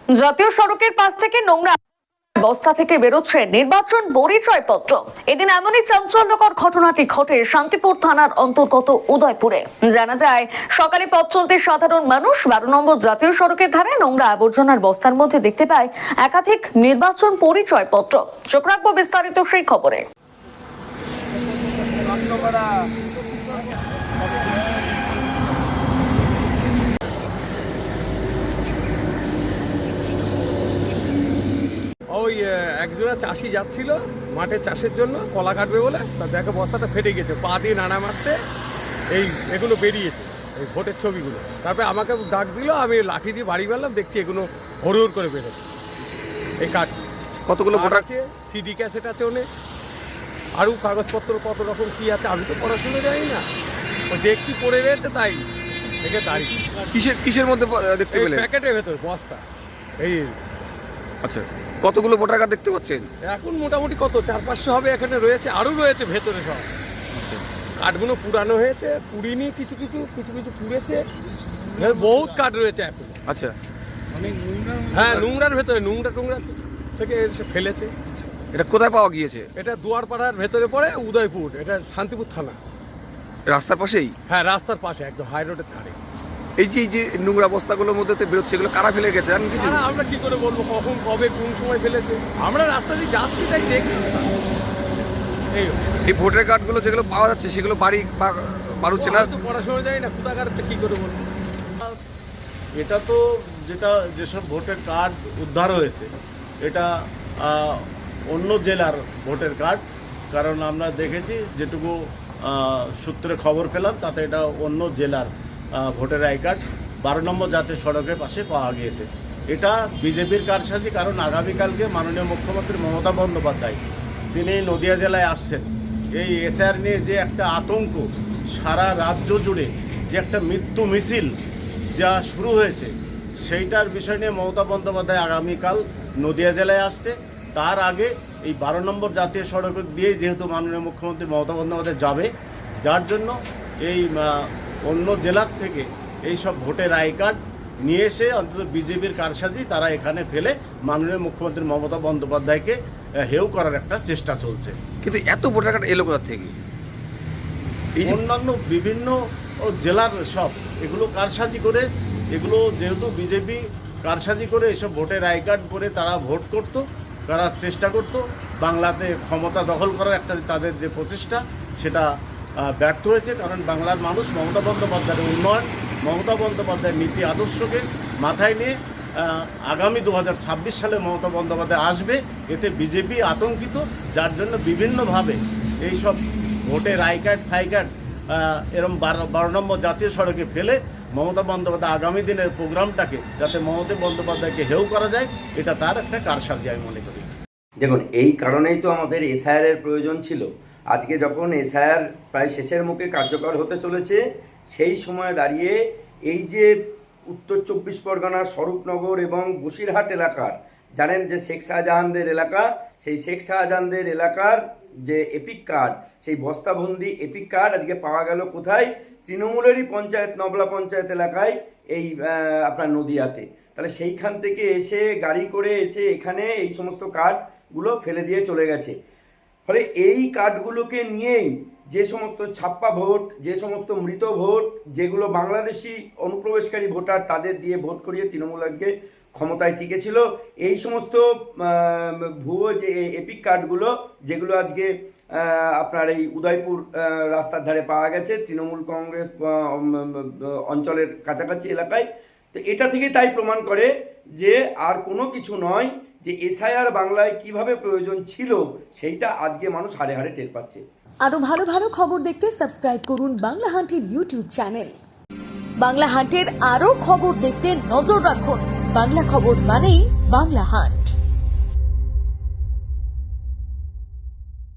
জাতীয় সড়কের পাশ থেকে নোংরা বস্তা থেকে বেরোচ্ছে নির্বাচন পরিচয়পত্র। এদিন এমনই চাঞ্চল্যকর ঘটনাটি ঘটে শান্তিপুর থানার অন্তর্গত উদয়পুরে। জানা যায়, সকালে পথ চলতে সাধারণ মানুষ 12 নম্বর জাতীয় সড়কের ধারে নোংরা আবর্জনার বস্তার মধ্যে দেখতে পায় একাধিক নির্বাচন পরিচয়পত্র। চোখ রাখবো বিস্তারিত সেই খবরে। ওই একজোড়া চাষি যাচ্ছিল মাঠে চাষের জন্য, কলা কাটবে বলে, তা দেখো বস্তাটা ফেটে গেছে, পা দিয়ে নাড়া মারতে এগুলো বেরিয়েছে, এই ভোটের ছবিগুলো। তারপরে আমাকে ডাক দিল, আমি লাঠি দিয়ে বাড়ি মারলাম, দেখছি এগুলো হরুর করে বেরোচ্ছে। এই কাঠ কতগুলো ভোট আছে, সিডি ক্যাসেট আছে অনেক, আরও কাগজপত্র কত রকম কী আছে, আমি তো পড়াশুনো জানি না, ও দেখছি পড়ে রয়েছে, তাই দেখে দাঁড়িয়ে। কিসের মধ্যে দেখতে পেলেন? প্যাকেটের ভেতর বস্তা। এই আচ্ছা, কতগুলো ভোটার কার্ড দেখতে পাচ্ছেন? এখন মোটামুটি কত 400-500 হবে, এখানে রয়েছে, আরও রয়েছে ভেতরে সব। কাঠগুলো পুরানো হয়েছে, পুড়িনি, কিছু কিছু পুড়েছে, বহুত কাঠ রয়েছে এখন। আচ্ছা, হ্যাঁ, নোংরার ভেতরে, নোংরা থেকে এসে ফেলেছে। এটা কোথায় পাওয়া গিয়েছে? এটা দুয়ারপাড়ার ভেতরে পড়ে, উদয়পুর, এটা শান্তিপুর থানা। রাস্তার পাশেই? হ্যাঁ, রাস্তার পাশে, একদম হাই রোডের ধারে। এই যে নোংরা বস্তাগুলোর মধ্যে বেরোচ্ছে, এগুলো কারা ফেলে গেছে জানেন কিছু? আমরা কি করে বলবো কখন, কবে, কোন সময় ফেলেছে? আমরা রাস্তা দিয়ে যাচ্ছি, তাই দেখি। এই ভোটার কার্ডগুলো যেগুলো পাওয়া যাচ্ছে সেগুলো বাড়ি বাড়ুচ্ছে না? পড়াশোনা যাই না, কোথাকার কি করে বলবো? এটা তো যেসব ভোটের কার্ড উদ্ধার হয়েছে, এটা অন্য জেলার ভোটের কার্ড। কারণ আমরা দেখেছি, যেটুকু সূত্রে খবর পেলাম, তাতে এটা অন্য জেলার ভোটার আই কার্ড 12 নম্বর জাতীয় সড়কের পাশে পাওয়া গিয়েছে। এটা বিজেপির কারসাজি, কারণ আগামীকালকে মাননীয় মুখ্যমন্ত্রী মমতা বন্দ্যোপাধ্যায় তিনি নদিয়া জেলায় আসছেন। এই এসআর নিয়ে যে একটা আতঙ্ক সারা রাজ্য জুড়ে, যে একটা মৃত্যু মিছিল যা শুরু হয়েছে, সেইটার বিষয় নিয়ে মমতা বন্দ্যোপাধ্যায় আগামীকাল নদিয়া জেলায় আসছে। তার আগে এই 12 নম্বর জাতীয় সড়ক দিয়ে যেহেতু মাননীয় মুখ্যমন্ত্রী মমতা বন্দ্যোপাধ্যায় যাবে, যার জন্য এই অন্য জেলার থেকে এই সব ভোটের আই কার্ড নিয়ে এসে অন্তত বিজেপির কারসাজি তারা এখানে ফেলে মাননীয় মুখ্যমন্ত্রী মমতা বন্দ্যোপাধ্যায়কে হেয় করার একটা চেষ্টা চলছে। কিন্তু এত ভোটার কার্ড এলো কোথা থেকে? এই অন্যান্য বিভিন্ন জেলার সব এগুলো কারসাজি করে, এগুলো যেহেতু বিজেপি কারসাজি করে এসব ভোটের আই কার্ড করে তারা ভোট করত, করার চেষ্টা করত, বাংলাতে ক্ষমতা দখল করার একটা তাদের যে প্রচেষ্টা, সেটা ব্যর্থ হয়েছে। কারণ বাংলার মানুষ মমতা বন্দ্যোপাধ্যায়ের উন্নয়ন, মমতা বন্দ্যোপাধ্যায়ের নীতি আদর্শকে মাথায় নিয়ে আগামী 2026 সালে মমতা বন্দ্যোপাধ্যায় আসবে, এতে বিজেপি আতঙ্কিত। যার জন্য বিভিন্নভাবে এইসব ভোটের আই কার্ড ফাই কার্ড এরকম 12 নম্বর জাতীয় সড়কে ফেলে মমতা বন্দ্যোপাধ্যায় আগামী দিনের প্রোগ্রামটাকে যাতে মমতা বন্দ্যোপাধ্যায়কে হেয় করা যায়, এটা তার একটা কারসাজি আমি মনে করি। দেখুন, এই কারণেই তো আমাদের এসআইআরের প্রয়োজন ছিল। আজকে যখন এসআইআর প্রায় শেষের মুখে কার্যকর হতে চলেছে, সেই সময় দাঁড়িয়ে এই যে উত্তর 24 পরগনার স্বরূপনগর এবং বসিরহাট এলাকার, জানেন যে শেখ শাহজাহানদের এলাকা, সেই শেখ শাহজাহানদের এলাকার যে এপিক কার্ড, সেই বস্তাবন্দি এপিক কার্ড আজকে পাওয়া গেল কোথায়? তৃণমূলেরই পঞ্চায়েত, নবলা পঞ্চায়েত এলাকায়, এই আপনার নদিয়াতে। তাহলে সেইখান থেকে এসে গাড়ি করে এসে এখানে এই সমস্ত কার্ডগুলো ফেলে দিয়ে চলে গেছে। ফলে এই কার্ডগুলোকে নিয়েই যে সমস্ত ছাপ্পা ভোট, যে সমস্ত মৃত ভোট, যেগুলো বাংলাদেশি অনুপ্রবেশকারী ভোটার, তাদের দিয়ে ভোট করিয়ে তৃণমূল আজকে ক্ষমতায় টিকেছিল, এই সমস্ত ভুয়ো যে এপিক কার্ডগুলো, যেগুলো আজকে আপনার এই উদয়পুর রাস্তার ধারে পাওয়া গেছে তৃণমূল কংগ্রেস অঞ্চলের কাছাকাছি এলাকায়। তো এটা থেকে তাই প্রমাণ করে যে আর কোনো কিছু নয়, যে এসআইআর বাংলায় কিভাবে প্রয়োজন ছিল, সেইটা আজকে মানুষ হাড়ে হাড়ে টের পাচ্ছে। আরো ভালো ভালো খবর দেখতে সাবস্ক্রাইব করুন বাংলা হান্টের ইউটিউব চ্যানেল। বাংলা হান্টের আরো খবর দেখতে নজর রাখুন। বাংলা খবর মানেই বাংলা হান্ট।